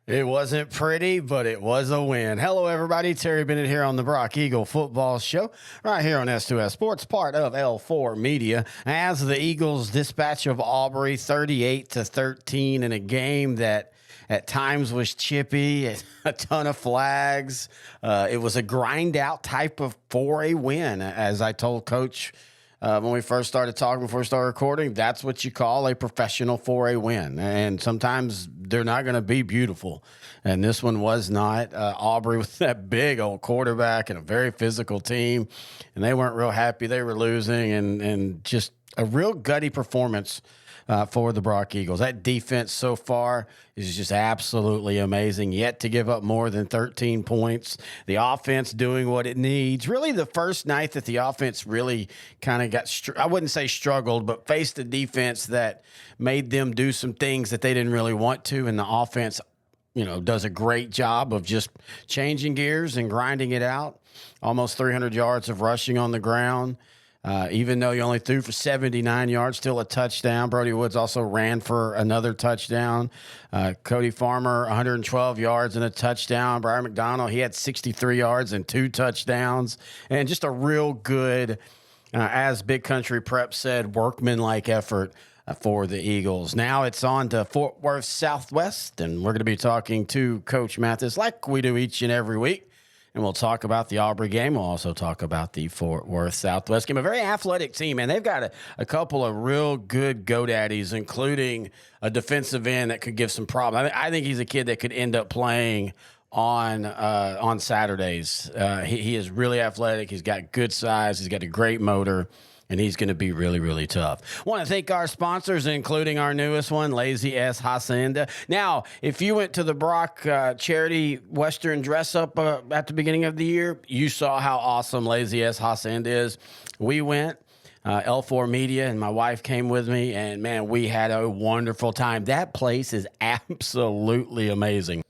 It wasn't pretty, but it was a win. Hello, everybody. Terry Bennett here on the Brock Eagle Football Show, right here on S2S Sports, part of L4 Media. As the Eagles dispatch of Aubrey 38-13 in a game that at times was chippy, a ton of flags. It was a grind out type of 4A win, as I told Coach when we first started talking, before we started recording. That's what you call a professional 4A win. And sometimes they're not going to be beautiful. And this one was not. Aubrey with that big old quarterback and a very physical team. And they weren't real happy. They were losing, and just a real gutty performance for the Brock Eagles. That defense so far is just absolutely amazing, yet to give up more than 13 points. The offense doing what it needs. Really the first night that the offense really kind of got, I wouldn't say struggled, but faced a defense that made them do some things that they didn't really want to, and the offense, does a great job of just changing gears and grinding it out. Almost 300 yards of rushing on the ground. Even though you only threw for 79 yards, still a touchdown. Brody Woods also ran for another touchdown. Cody Farmer, 112 yards and a touchdown. Brian McDonald, he had 63 yards and 2 touchdowns. And just a real good, as Big Country Prep said, workmanlike effort for the Eagles. Now it's on to Fort Worth Southwest, and we're going to be talking to Coach Mathis like we do each and every week. And we'll talk about the Aubrey game. We'll also talk about the Fort Worth Southwest game. A very athletic team, and they've got a couple of real good GoDaddies, including a defensive end that could give some problems. I think he's a kid that could end up playing on Saturdays. He is really athletic. He's got good size. He's got a great motor. And he's going to be really, really tough. Want to thank our sponsors, including our newest one, Lazy S Hacienda. Now, if you went to the Brock Charity Western dress-up at the beginning of the year, you saw how awesome Lazy S Hacienda is. We went. L4 Media and my wife came with me, and, man, we had a wonderful time. That place is absolutely amazing.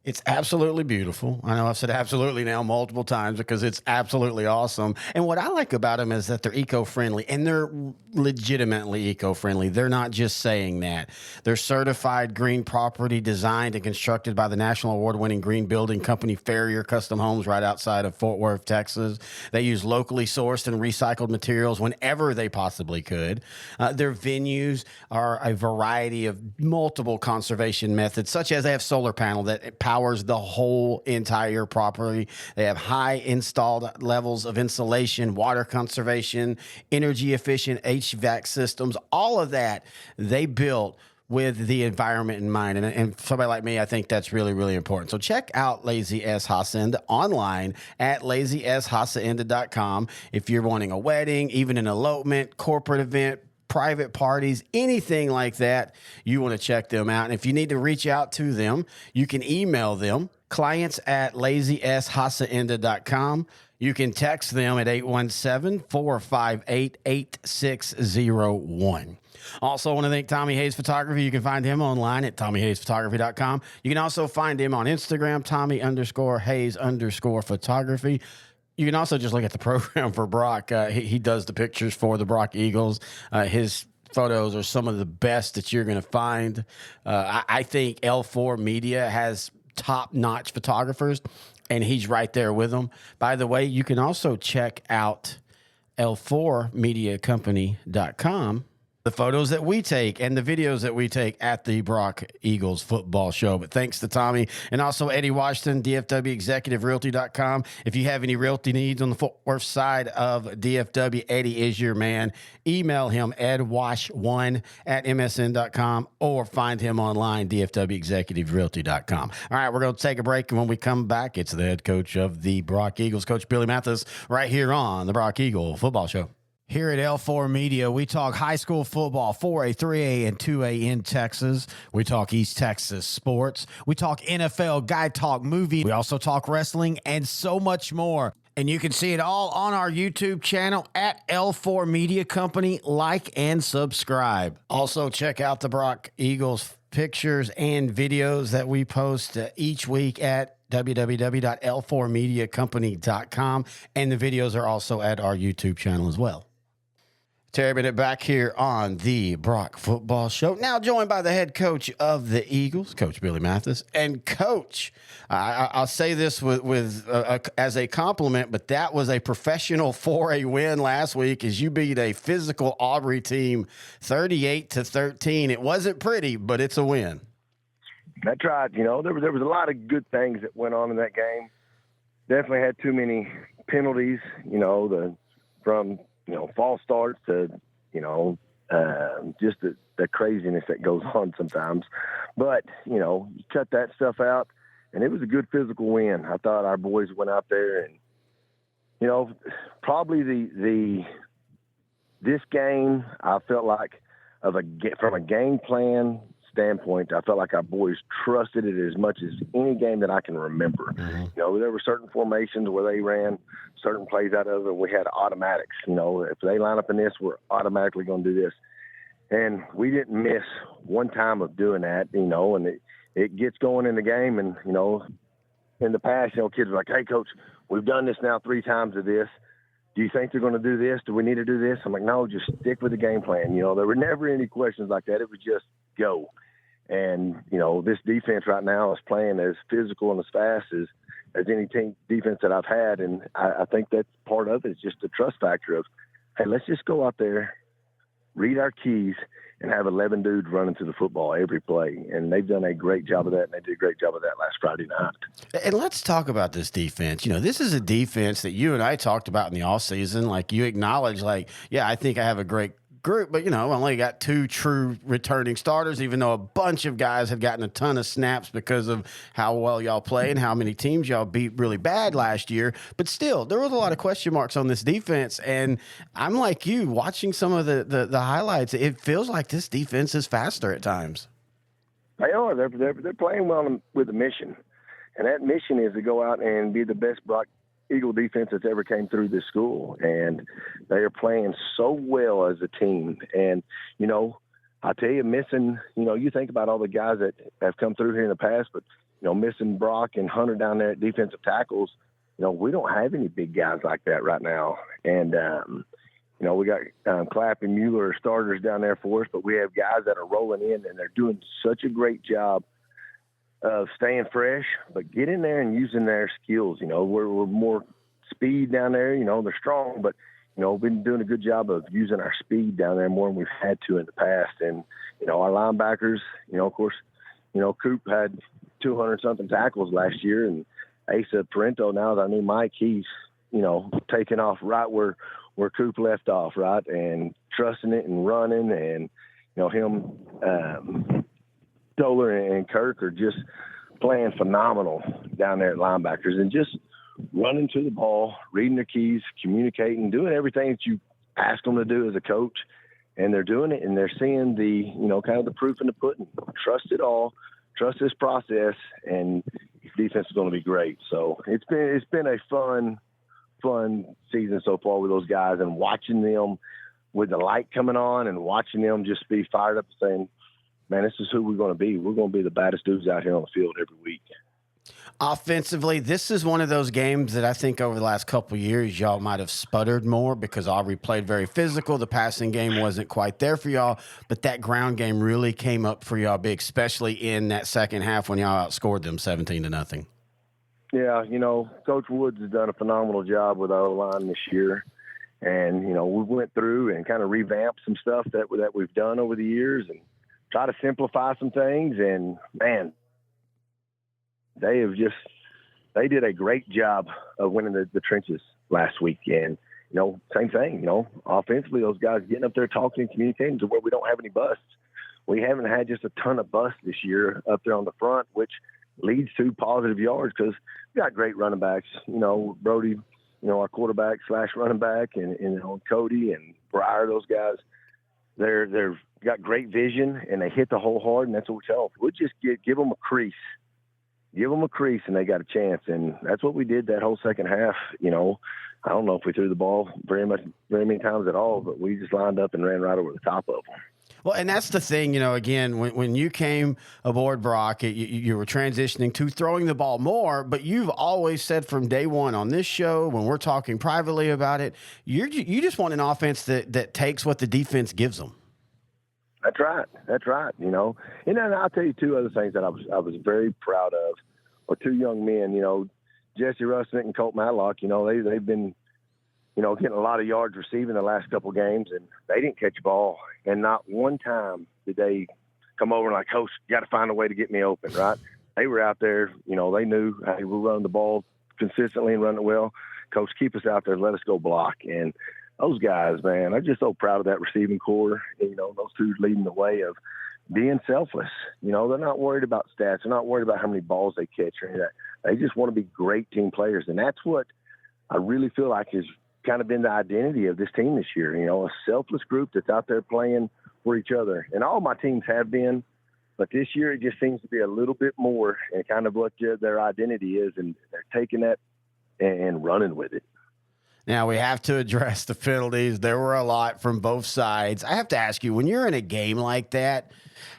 It's absolutely beautiful. I know I've said absolutely now multiple times because it's absolutely awesome. And what I like about them is that they're eco-friendly, and they're legitimately eco-friendly. They're not just saying that. They're certified green property, designed and constructed by the national award-winning green building company Farrier Custom Homes right outside of Fort Worth, Texas. They use locally sourced and recycled materials whenever they possibly could. Their venues are a variety of multiple conservation methods, such as they have solar panel that powers the whole entire property. They have high installed levels of insulation, water conservation, energy efficient HVAC systems. All of that they built with the environment in mind. And somebody like me, I think that's really, really important. So check out Lazy S Hacienda online at lazyshacienda.com. If you're wanting a wedding, even an elopement, corporate event, private parties, anything like that, you want to check them out. And if you need to reach out to them, you can email them, clients at lazyshacienda.com. You can text them at 817-458-8601. Also, I want to thank Tommy Hayes Photography. You can find him online at TommyHayesPhotography.com. You can also find him on Instagram, Tommy_Hayes_photography. You can also just look at the program for Brock. He does the pictures for the Brock Eagles. His photos are some of the best that you're going to find. I think L4 Media has top-notch photographers, and he's right there with them. By the way, you can also check out L4mediacompany.com. The photos that we take and the videos that we take at the Brock Eagles football show. But thanks to Tommy and also Eddie Washington, DFWExecutiveRealty.com. If you have any realty needs on the Fort Worth side of DFW, Eddie is your man. Email him, edwash1@msn.com, or find him online, DFWExecutiveRealty.com. All right, we're going to take a break, and when we come back, it's the head coach of the Brock Eagles, Coach Billy Mathis, right here on the Brock Eagle football show. Here at L4 Media, we talk high school football, 4A, 3A, and 2A in Texas. We talk East Texas sports. We talk NFL, guy talk, movie. We also talk wrestling and so much more. And you can see it all on our YouTube channel at L4 Media Company. Like and subscribe. Also, check out the Brock Eagles pictures and videos that we post each week at www.l4mediacompany.com. And the videos are also at our YouTube channel as well. Terry Bennett back here on the Brock Football Show. Now joined by the head coach of the Eagles, Coach Billy Mathis. And Coach, I'll say this as a compliment, but that was a professional 4A win last week as you beat a physical Aubrey team 38-13. It wasn't pretty, but it's a win. That's right. There was a lot of good things that went on in that game. Definitely had too many penalties, from false starts to, just the craziness that goes on sometimes. But, you cut that stuff out, and it was a good physical win. I thought our boys went out there and, probably this game, I felt like from a game plan standpoint, I felt like our boys trusted it as much as any game that I can remember. Mm-hmm. There were certain formations where they ran certain plays out of it. We had automatics. If they line up in this, we're automatically going to do this. And we didn't miss one time of doing that, and it gets going in the game. And, in the past, kids are like, hey, Coach, we've done this now 3 times of this. Do you think they're going to do this? Do we need to do this? I'm like, no, just stick with the game plan. There were never any questions like that. It was just go. And, this defense right now is playing as physical and as fast as any team defense that I've had. And I think that's part of it. It's just the trust factor of, hey, let's just go out there, read our keys, and have 11 dudes running to the football every play. And they've done a great job of that, and they did a great job of that last Friday night. And let's talk about this defense. This is a defense that you and I talked about in the offseason. Like, you acknowledge, I think I have a great group, but, I only got 2 true returning starters, even though a bunch of guys have gotten a ton of snaps because of how well y'all play and how many teams y'all beat really bad last year. But still, there was a lot of question marks on this defense, and I'm like you, watching some of the highlights, it feels like this defense is faster at times. They are. They're playing well with a mission, and that mission is to go out and be the best Brock Eagle defense that's ever came through this school. And they are playing so well as a team. And, I tell you, missing, you think about all the guys that have come through here in the past, but, missing Brock and Hunter down there at defensive tackles, we don't have any big guys like that right now. And, we got Clapp and Mueller starters down there for us, but we have guys that are rolling in, and they're doing such a great job of staying fresh, but get in there and using their skills. We're more speed down there. They're strong, but, we've been doing a good job of using our speed down there more than we've had to in the past. And, our linebackers, of course, Coop had 200-something tackles last year, and Asa Parento, now is our new Mike. He's, taking off right where Coop left off, right, and trusting it and running. And, him, Stoller and Kirk are just playing phenomenal down there at linebackers and just running to the ball, reading their keys, communicating, doing everything that you ask them to do as a coach. And they're doing it, and they're seeing the, kind of the proof in the pudding. Trust it all, trust this process, and defense is going to be great. So it's been a fun season so far with those guys, and watching them with the light coming on and watching them just be fired up and saying, man, this is who we're going to be. We're going to be the baddest dudes out here on the field every week. Offensively, this is one of those games that I think over the last couple of years, y'all might have sputtered more because Aubrey played very physical. The passing game wasn't quite there for y'all, but that ground game really came up for y'all big, especially in that second half when y'all outscored them 17-0. Yeah, Coach Woods has done a phenomenal job with our line this year. And, we went through and kind of revamped some stuff that we've done over the years and try to simplify some things. And, man, they did a great job of winning the trenches last week. And, same thing, offensively, those guys getting up there talking and communicating to where we don't have any busts. We haven't had just a ton of busts this year up there on the front, which leads to positive yards because we got great running backs. Brody, our quarterback / running back, and Cody and Breyer, those guys, they're got great vision, and they hit the hole hard, and that's what we tell them. We'll just give them a crease. Give them a crease, and they got a chance. And that's what we did that whole second half. I don't know if we threw the ball very many times at all, but we just lined up and ran right over the top of them. Well, and that's the thing, again, when you came aboard, Brock, you were transitioning to throwing the ball more, but you've always said from day one on this show, when we're talking privately about it, you just want an offense that takes what the defense gives them. That's right. That's right. And then I'll tell you two other things that I was very proud of, or two young men, Jesse Rusnick and Colt Matlock, they've been, getting a lot of yards receiving the last couple of games, and they didn't catch a ball. And not one time did they come over and like, Coach, you got to find a way to get me open, right? They were out there, they knew, hey, we're running the ball consistently and running it well. Coach, keep us out there, let us go block. And those guys, man, I'm just so proud of that receiving core. Those two leading the way of being selfless. They're not worried about stats. They're not worried about how many balls they catch or any of that. They just want to be great team players. And that's what I really feel like is kind of been the identity of this team this year. A selfless group that's out there playing for each other. And all my teams have been, but this year it just seems to be a little bit more and kind of what their identity is. And they're taking that and running with it. Now, we have to address the penalties. There were a lot from both sides. I have to ask you, when you're in a game like that,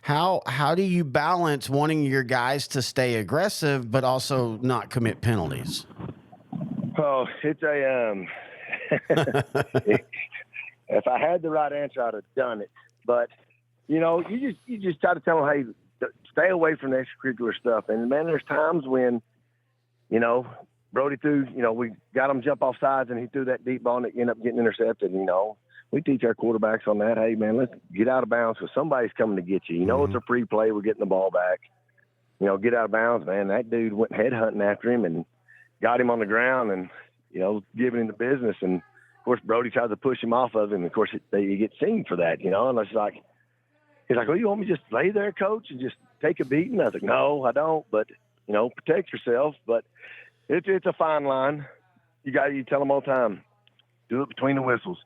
how do you balance wanting your guys to stay aggressive but also not commit penalties? Oh, it's a if I had the right answer, I'd have done it. But you just try to tell them, hey, stay away from the extracurricular stuff. And man, there's times when Brody threw, we got him jump off sides and he threw that deep ball and it ended up getting intercepted. We teach our quarterbacks on that. Hey, man, let's get out of bounds because somebody's coming to get you. It's a free play. We're getting the ball back. Get out of bounds, man. That dude went head hunting after him and got him on the ground and, giving him the business. And, of course, Brody tries to push him off of him. And, of course, you get seen for that, and it's like, he's like, well, you want me to just lay there, Coach, and just take a beating? I was like, no, I don't. But, protect yourself. But it's a fine line. You tell them all the time, do it between the whistles.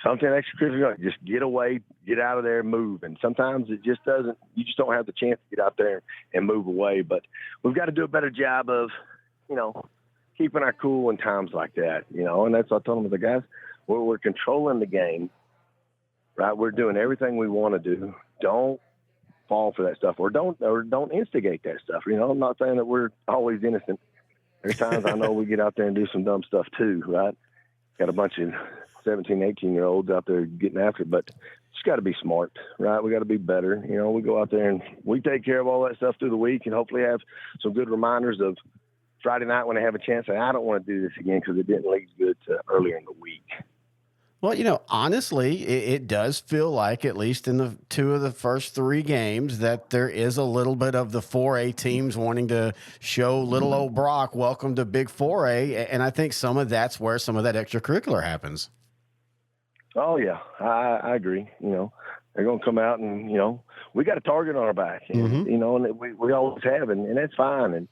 Something extracurricular, just get away, get out of there, move. And sometimes it just doesn't, you just don't have the chance to get out there and move away. But we've got to do a better job of, keeping our cool in times like that, and that's what I told them, the guys, we're controlling the game, right? We're doing everything we want to do. Don't fall for that stuff or don't instigate that stuff. I'm not saying that we're always innocent. There's times I know we get out there and do some dumb stuff too, right? Got a bunch of 17, 18-year-olds out there getting after it, but just got to be smart, right? We got to be better. We go out there and we take care of all that stuff through the week and hopefully have some good reminders of Friday night when I have a chance. And I don't want to do this again because it didn't lead good to earlier in the week. Well, honestly, it does feel like, at least in the two of the first three games, that there is a little bit of the 4A teams wanting to show little old Brock, welcome to Big 4A. And I think some of that's where some of that extracurricular happens. Oh, yeah, I agree. They're going to come out and, we got a target on our back, and, and we always have, and that's fine. And,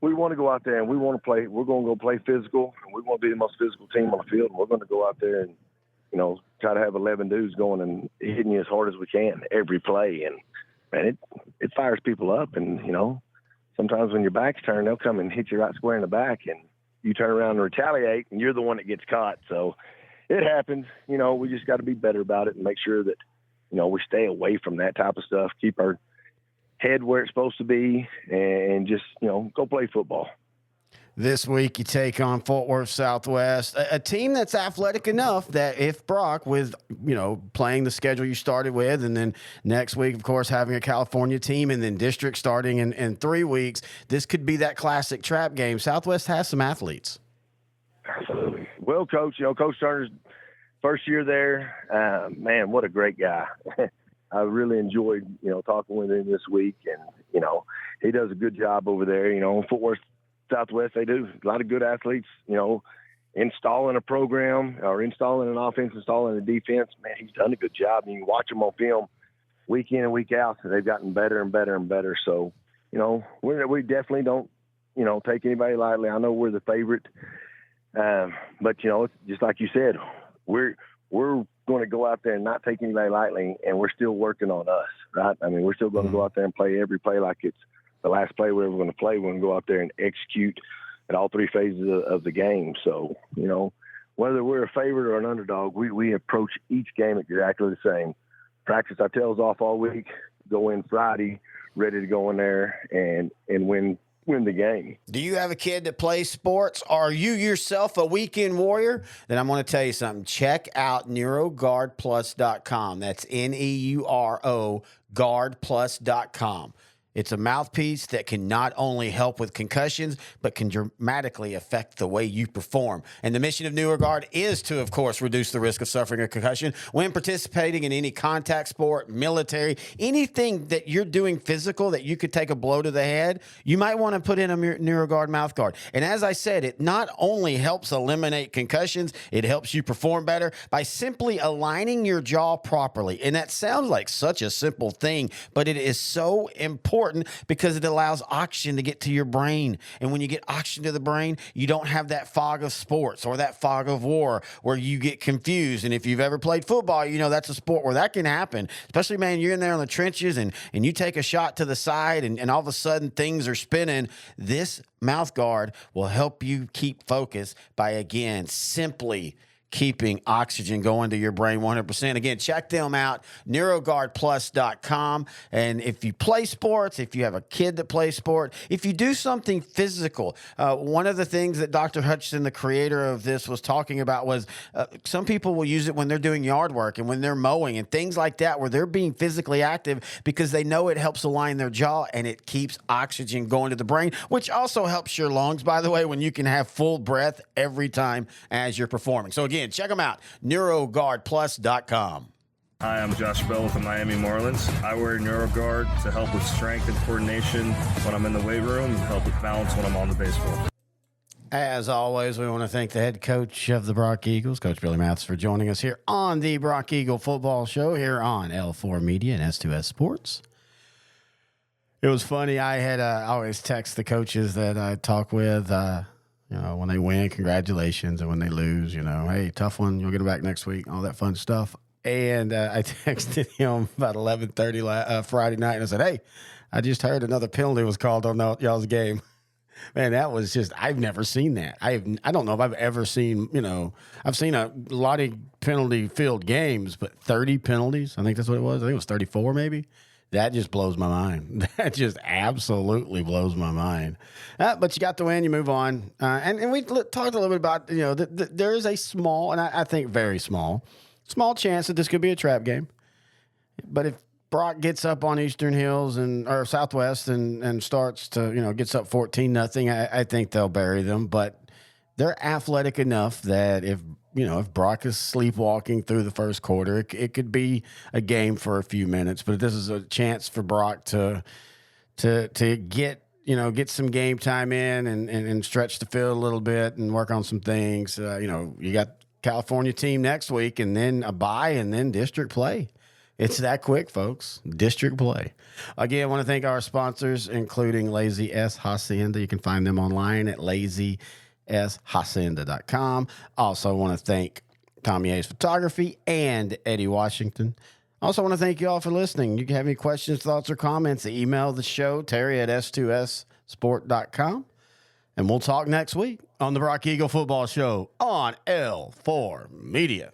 we want to go out there and we want to play. We're going to go play physical, and we want to be the most physical team on the field. And we're going to go out there and, try to have 11 dudes going and hitting you as hard as we can every play. And, man, it fires people up. And, sometimes when your back's turned, they'll come and hit you right square in the back, and you turn around and retaliate, and you're the one that gets caught. So it happens. We just got to be better about it and make sure that, we stay away from that type of stuff, keep our head where it's supposed to be, and just, go play football. This week you take on Fort Worth Southwest, a team that's athletic enough that if Brock, with, playing the schedule you started with, and then next week, of course, having a California team, and then district starting in 3 weeks, this could be that classic trap game. Southwest has some athletes. Absolutely. Well, Coach, Coach Turner's first year there, man, what a great guy. I really enjoyed, talking with him this week, and, he does a good job over there. Fort Worth Southwest, they do a lot of good athletes, installing a program or installing an offense, installing a defense. Man, he's done a good job. And you can watch him on film week in and week out, and they've gotten better and better and better. So, we definitely don't, take anybody lightly. I know we're the favorite, but, it's just like you said, we're going to go out there and not take anybody lightly, and we're still working on us, right? I mean, we're still going to go out there and play every play like it's the last play we're ever going to play. We're going to go out there and execute at all three phases of the game. So, whether we're a favorite or an underdog, we approach each game exactly the same. practice our tails off all week, go in Friday, ready to go in there and win the game. Do you have a kid that plays sports? Are you yourself a weekend warrior? Then I'm going to tell you something. Check out NeuroGuardPlus.com. That's NEURO guardplus.com. It's a mouthpiece that can not only help with concussions, but can dramatically affect the way you perform. And the mission of NeuroGuard is to, of course, reduce the risk of suffering a concussion when participating in any contact sport, military, anything that you're doing physical that you could take a blow to the head. You might want to put in a NeuroGuard mouthguard. And as I said, it not only helps eliminate concussions, it helps you perform better by simply aligning your jaw properly. And that sounds like such a simple thing, but it is so important because it allows oxygen to get to your brain. And when you get oxygen to the brain, you don't have that fog of sports or that fog of war where you get confused. And if you've ever played football, you know that's a sport where that can happen. Especially, man, you're in there in the trenches and you take a shot to the side and all of a sudden things are spinning. This mouth guard will help you keep focus by, again, simply keeping oxygen going to your brain 100%. Again, check them out, NeuroGuardPlus.com. And if you play sports, if you have a kid that plays sport, if you do something physical, one of the things that Dr. Hutchinson, the creator of this, was talking about was some people will use it when they're doing yard work and when they're mowing and things like that, where they're being physically active because they know it helps align their jaw and it keeps oxygen going to the brain, which also helps your lungs, by the way, when you can have full breath every time as you're performing. So again, check them out, NeuroGuardPlus.com. Hi, I'm Josh Bell with the Miami Marlins. I wear NeuroGuard to help with strength and coordination when I'm in the weight room and help with balance when I'm on the baseball. As always, we want to thank the head coach of the Brock Eagles, Coach Billy Mathis, for joining us here on the Brock Eagle Football Show here on L4 Media and S2S Sports. It was funny. I always text the coaches that I talk with, when they win, congratulations. And when they lose, hey, tough one. You'll get it back next week. All that fun stuff. And I texted him about 11:30 Friday night. And I said, hey, I just heard another penalty was called on y'all's game. Man, that was just, I've never seen that. I don't know if I've ever seen, I've seen a lot of penalty-filled games, but 30 penalties, I think that's what it was. I think it was 34 maybe. That just blows my mind. That just absolutely blows my mind. But you got the win, you move on. And we talked a little bit about, there is a small, and I think very small chance that this could be a trap game. But if Brock gets up on Eastern Hills or Southwest and starts to, gets up 14-0, I think they'll bury them. But they're athletic enough that if Brock is sleepwalking through the first quarter, it could be a game for a few minutes. But this is a chance for Brock to get some game time in and stretch the field a little bit and work on some things. You got California team next week and then a bye and then district play. It's that quick, folks. District play. Again, I want to thank our sponsors, including Lazy S Hacienda. You can find them online at LazySHacienda.com. Also want to thank Tommy A's Photography and Eddie Washington. Also want to thank you all for listening. You can have any questions, thoughts, or comments, email the show, Terry at S2SSport.com. And we'll talk next week on the Brock Eagle Football Show on L4 Media.